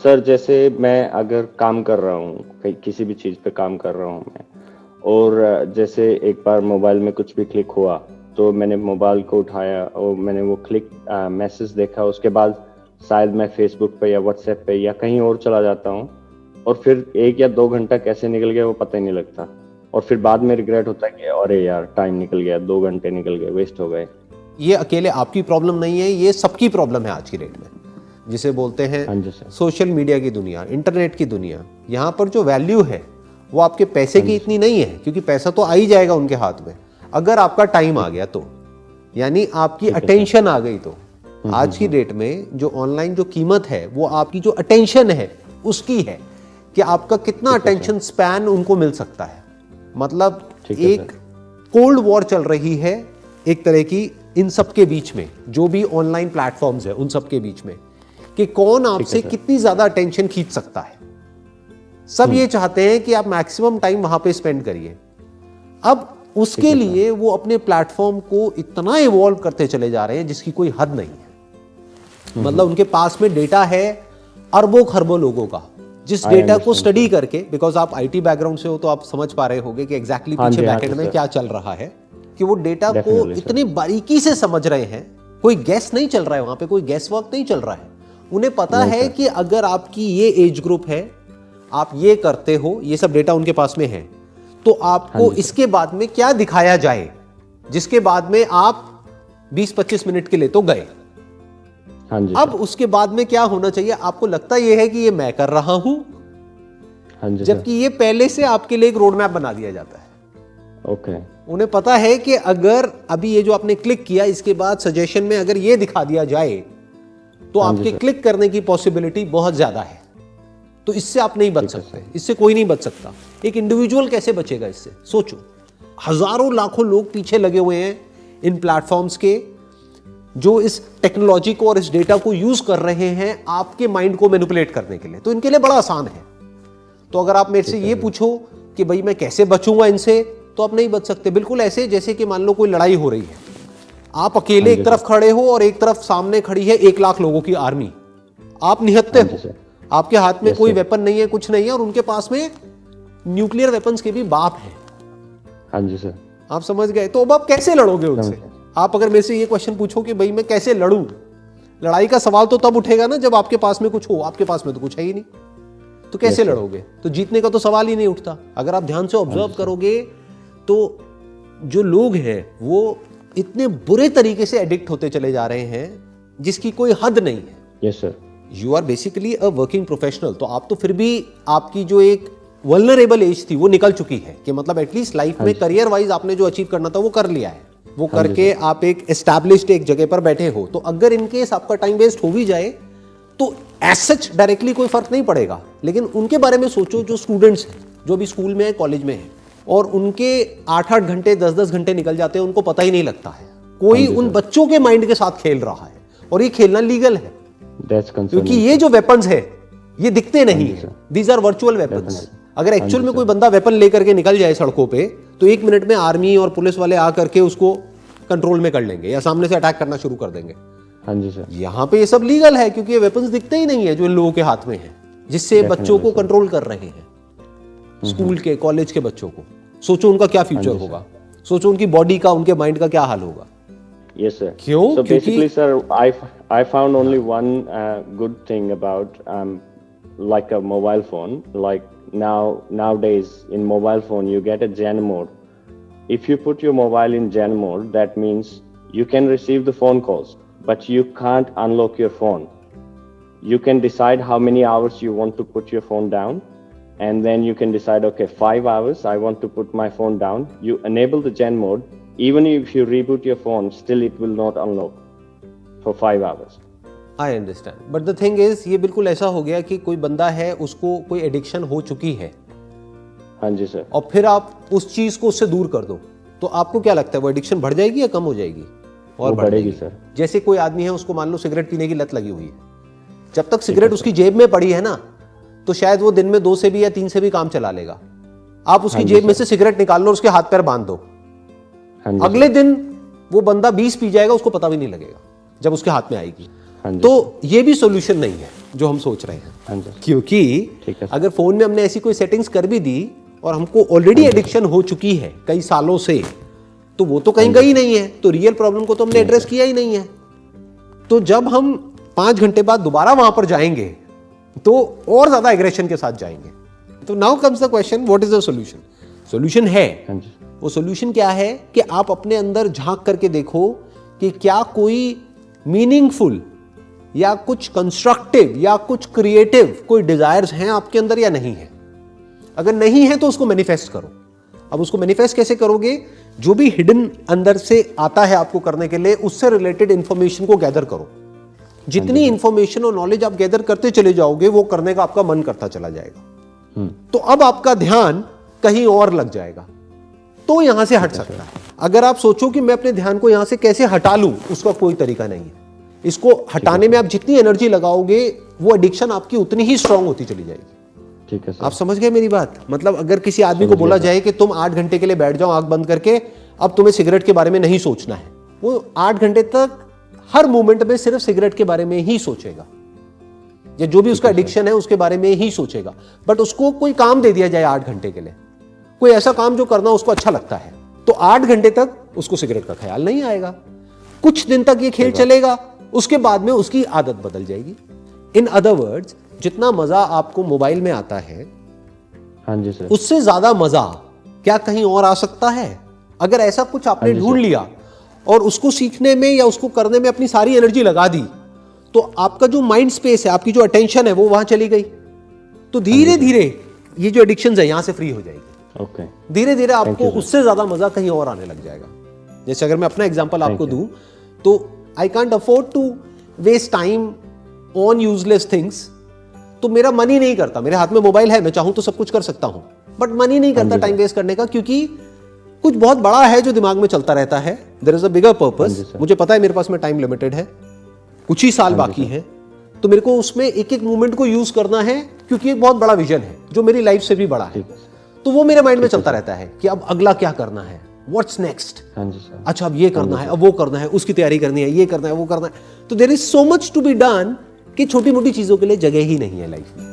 Sir जैसे मैं अगर काम कर रहा हूँ, कहीं किसी भी चीज़ पे काम कर रहा हूँ मैं, और जैसे एक बार मोबाइल में कुछ भी क्लिक हुआ, तो मैंने मोबाइल को उठाया और मैंने वो क्लिक मैसेज देखा, उसके बाद शायद मैं फेसबुक पे या व्हाट्सएप पे या कहीं और चला जाता हूँ, और फिर 1 या 2 घंटा कैसे निकल गया वो पता ही नहीं लगता, और फिर बाद में रिग्रेट होता है कि अरे यार टाइम निकल गया, 2 घंटे निकल गए, वेस्ट हो गए। ये अकेले आपकी प्रॉब्लम नहीं है, ये सबकी प्रॉब्लम है आज की डेट में, जिसे बोलते हाँ हैं जी सर। सोशल मीडिया की दुनिया, इंटरनेट की दुनिया। यहाँ पर जो वैल्यू है वो आपके पैसे की इतनी नहीं है, क्योंकि पैसा तो आ ही जाएगा उनके हाथ में, अगर आपका टाइम आ गया तो, यानी आपकी अटेंशन आ गई तो। आज की डेट में जो ऑनलाइन जो कीमत है वो आपकी जो अटेंशन है उसकी है, कि आपका कितना अटेंशन स्पैन उनको मिल सकता है। मतलब एक कोल्ड वॉर चल रही है एक तरह की इन सब के बीच में, जो भी ऑनलाइन प्लेटफॉर्म्स है उन सब के बीच में, कि कौन आपसे कितनी ज्यादा अटेंशन खींच सकता है। सब ये चाहते हैं कि आप मैक्सिमम टाइम वहां पे स्पेंड करिए। अब उसके लिए वो अपने प्लेटफॉर्म को इतना इवॉल्व करते चले जा रहे हैं जिसकी कोई हद नहीं है। मतलब उनके पास में डेटा है अरबों खरबों लोगों का, जिस डेटा को स्टडी करके, बिकॉज आप आईटी बैकग्राउंड से हो तो आप समझ पा रहे होंगे कि एग्जैक्टली पीछे बैकएंड में क्या चल रहा है, कि वो डेटा को इतनी बारीकी से समझ रहे हैं। कोई गैस नहीं चल रहा है वहां पे, कोई गैस वर्क नहीं चल रहा है। उन्हें पता है कि अगर आपकी ये एज ग्रुप है, आप ये करते हो, ये सब डेटा उनके पास में है, तो आपको इसके बाद में क्या दिखाया जाए, जिसके बाद में आप 20-25 मिनट के लिए तो गए। हाँ जी। अब उसके बाद में क्या होना चाहिए, आपको लगता यह है कि ये मैं कर रहा हूं, हाँ जी, जबकि ये पहले से आपके लिए एक रोड मैप बना दिया जाता है। ओके। उन्हें पता है कि अगर अभी ये जो आपने क्लिक किया, इसके बाद सजेशन में अगर ये दिखा दिया जाए तो आपके क्लिक करने की पॉसिबिलिटी बहुत ज्यादा है। तो इससे आप नहीं बच सकते, इससे कोई नहीं बच सकता। एक इंडिविजुअल कैसे बचेगा इससे, सोचो। हजारों लाखों लोग पीछे लगे हुए हैं इन प्लेटफॉर्म्स के, जो इस टेक्नोलॉजी को और इस डेटा को यूज कर रहे हैं आपके माइंड को मैनिपुलेट करने के लिए। तो इनके लिए बड़ा आसान है। तो अगर आप मेरे से ये पूछो कि भाई मैं कैसे बचूंगा इनसे, तो आप नहीं बच सकते। बिल्कुल ऐसे जैसे कि मान लो कोई लड़ाई हो रही है, आप अकेले एक तरफ खड़े हो और एक तरफ सामने खड़ी है 1 लाख लोगों की आर्मी, आप निहत्ते हो, आपके हाथ में कोई वेपन नहीं है, कुछ नहीं है, और उनके पास में न्यूक्लियर वेपन्स के भी बाप है। हाँ जी सर। आप समझ गए। तो अब आप कैसे लड़ोगे उनसे? आप अगर मेरे से ये क्वेश्चन पूछो कि भाई मैं कैसे लड़ूं, लड़ाई का सवाल तो तब उठेगा ना जब आपके पास में कुछ हो। आपके पास में तो कुछ है ही नहीं, तो कैसे लड़ोगे? तो जीतने का तो सवाल ही नहीं उठता। अगर आप ध्यान से ऑब्जर्व करोगे तो जो लोग हैं वो इतने बुरे तरीके से एडिक्ट होते चले जा रहे हैं जिसकी कोई हद नहीं है। Yes sir. You are basically a working professional, तो आप तो फिर भी आपकी जो एक वल्नरेबल एज थी वो निकल चुकी है, कि मतलब एटलीस्ट लाइफ में करियर वाइज आपने जो अचीव करना था वो कर लिया है। वो करके आप एक एस्टैब्लिश्ड एक जगह पर बैठे हो। तो अगर इनकेस आपका टाइम वेस्ट हो भी जाए तो एज सच डायरेक्टली कोई फर्क नहीं पड़ेगा। लेकिन उनके बारे में सोचो जो स्टूडेंट्स हैं, जो भी स्कूल में है, कॉलेज में है, और उनके 8-8 घंटे 10-10 घंटे निकल जाते हैं, उनको पता ही नहीं लगता है। कोई उन बच्चों के माइंड के साथ खेल रहा है, और ये खेलना लीगल है, क्योंकि ये जो वेपन्स है ये दिखते नहीं है। These are virtual weapons. अगर एक्चुअल में कोई बंदा वेपन लेकर के निकल जाए सड़कों पे, तो 1 मिनट में आर्मी और पुलिस वाले आकर के उसको कंट्रोल में कर लेंगे या सामने से अटैक करना शुरू कर देंगे। हाँ जी सर। यहाँ पे ये सब लीगल है, क्योंकि ये वेपन्स दिखते ही नहीं है जो इन लोगों के हाथ में है, जिससे बच्चों को कंट्रोल कर रहे हैं, स्कूल के, कॉलेज के बच्चों को। सोचो उनका क्या फ्यूचर होगा, सोचो उनकी बॉडी का, उनके माइंड का क्या हाल होगा। Yes sir. क्यों? So basically sir, I found only one good thing about like a mobile phone. Like nowadays in mobile phone you get a Zen mode. If you put your mobile in Zen mode, that means you can receive the phone calls, but you can't unlock your phone. You can decide how many hours you want to put your phone down, and then you can decide, okay, 5 hours I want to put my phone down. You enable the Zen mode. Even if you reboot your phone, still it will not unlock for 5 hours. I understand. But the thing is, ये बिल्कुल ऐसा हो गया कि कोई बंदा है, उसको कोई एडिक्शन हो चुकी है। हाँ जी सर। और फिर आप उस चीज को उससे दूर कर दो, तो आपको क्या लगता है वो एडिक्शन बढ़ जाएगी या कम हो जाएगी? और बढ़ेगी सर। जैसे कोई आदमी है, उसको मान लो सिगरेट पीने की लत लगी हुई है, जब तक सिगरेट उसकी जेब में पड़ी है ना, तो शायद वो दिन में 2 से भी या 3 से भी काम चला लेगा। आप उसकी जेब में से सिगरेट निकाल लो, उसके हाथ पैर बांध दो, अगले दिन वो बंदा 20 पी जाएगा, उसको पता भी नहीं लगेगा जब उसके हाथ में आएगी। हाँ जी। तो ये भी सॉल्यूशन नहीं है जो हम सोच रहे हैं, हाँ जी। क्योंकि ठीक है। अगर फोन में हमने ऐसी कोई सेटिंग्स कर भी दी और हमको ऑलरेडी एडिक्शन हो चुकी है कई सालों से, तो वो तो कहीं गई नहीं है, तो रियल प्रॉब्लम को तो हमने एड्रेस किया ही नहीं है। तो जब हम 5 घंटे बाद दोबारा वहां पर जाएंगे तो और ज्यादा एग्रेशन के साथ जाएंगे। तो now comes the question, what is the solution? Solution है, हाँ जी। वो सॉल्यूशन क्या है कि आप अपने अंदर झांक करके देखो कि क्या कोई मीनिंगफुल या कुछ कंस्ट्रक्टिव या कुछ क्रिएटिव कोई डिजायर्स हैं आपके अंदर या नहीं है। अगर नहीं है तो उसको मैनिफेस्ट करो। अब उसको मैनिफेस्ट कैसे करोगे? जो भी हिडन अंदर से आता है आपको करने के लिए, उससे रिलेटेड इंफॉर्मेशन को गैदर करो। जितनी इंफॉर्मेशन और नॉलेज आप गैदर करते चले जाओगे, वो करने का आपका मन करता चला जाएगा। तो अब आपका ध्यान कहीं और लग जाएगा, तो यहां से हट सकता है। अगर आप सोचो कि मैं अपने ध्यान को यहां से कैसे हटा लूं, उसका कोई तरीका नहीं है। इसको हटाने में आप जितनी एनर्जी लगाओगे, वो एडिक्शन आपकी उतनी ही स्ट्रांग होती चली जाएगी। ठीक है सर। आप समझ गए मेरी बात? मतलब अगर किसी आदमी को बोला जाए कि तुम 8 घंटे के लिए बैठ जाओ आंख बंद करके, अब तुम्हें सिगरेट के बारे में नहीं सोचना है, वो 8 घंटे तक हर मोमेंट में सिर्फ सिगरेट के बारे में ही सोचेगा, या जो भी उसका एडिक्शन है उसके बारे में ही सोचेगा। बट उसको कोई काम दे दिया जाए 8 घंटे के लिए, कोई ऐसा काम जो करना उसको अच्छा लगता है, तो 8 घंटे तक उसको सिगरेट का ख्याल नहीं आएगा। कुछ दिन तक ये खेल चलेगा, उसके बाद में उसकी आदत बदल जाएगी। इन अदर वर्ड्स, जितना मजा आपको मोबाइल में आता है, हाँ जी सर, उससे ज्यादा मजा क्या कहीं और आ सकता है? अगर ऐसा कुछ आपने ढूंढ लिया और उसको सीखने में या उसको करने में अपनी सारी एनर्जी लगा दी, तो आपका जो माइंड स्पेस है, आपकी जो अटेंशन है, वो वहां चली गई। तो धीरे धीरे ये जो एडिक्शन है यहां से फ्री हो जाएगी। ओके। धीरे धीरे आपको उससे ज्यादा मजा कहीं और आने लग जाएगा। जैसे अगर मैं अपना एग्जांपल आपको दूं, तो I can't afford to waste time on useless things. तो मेरा मन ही नहीं करता, मेरे हाथ में मोबाइल है, मैं चाहूं तो सब कुछ कर सकता हूं, बट मन ही नहीं करता टाइम वेस्ट करने का, क्योंकि कुछ बहुत बड़ा है जो दिमाग में चलता रहता है। There is a bigger purpose. मुझे पता है मेरे पास में टाइम लिमिटेड है, कुछ ही साल बाकी है, तो मेरे को उसमें एक एक मोमेंट को यूज करना है, क्योंकि एक बहुत बड़ा विजन है जो मेरी लाइफ से भी बड़ा है। तो वो मेरे माइंड में चलता रहता है कि अब अगला क्या करना है, व्हाट्स नेक्स्ट। अच्छा, अब ये करना है, अब वो करना है, उसकी तैयारी करनी है, ये करना है, वो करना है। तो there is so much to be done कि छोटी मोटी चीजों के लिए जगह ही नहीं है लाइफ में।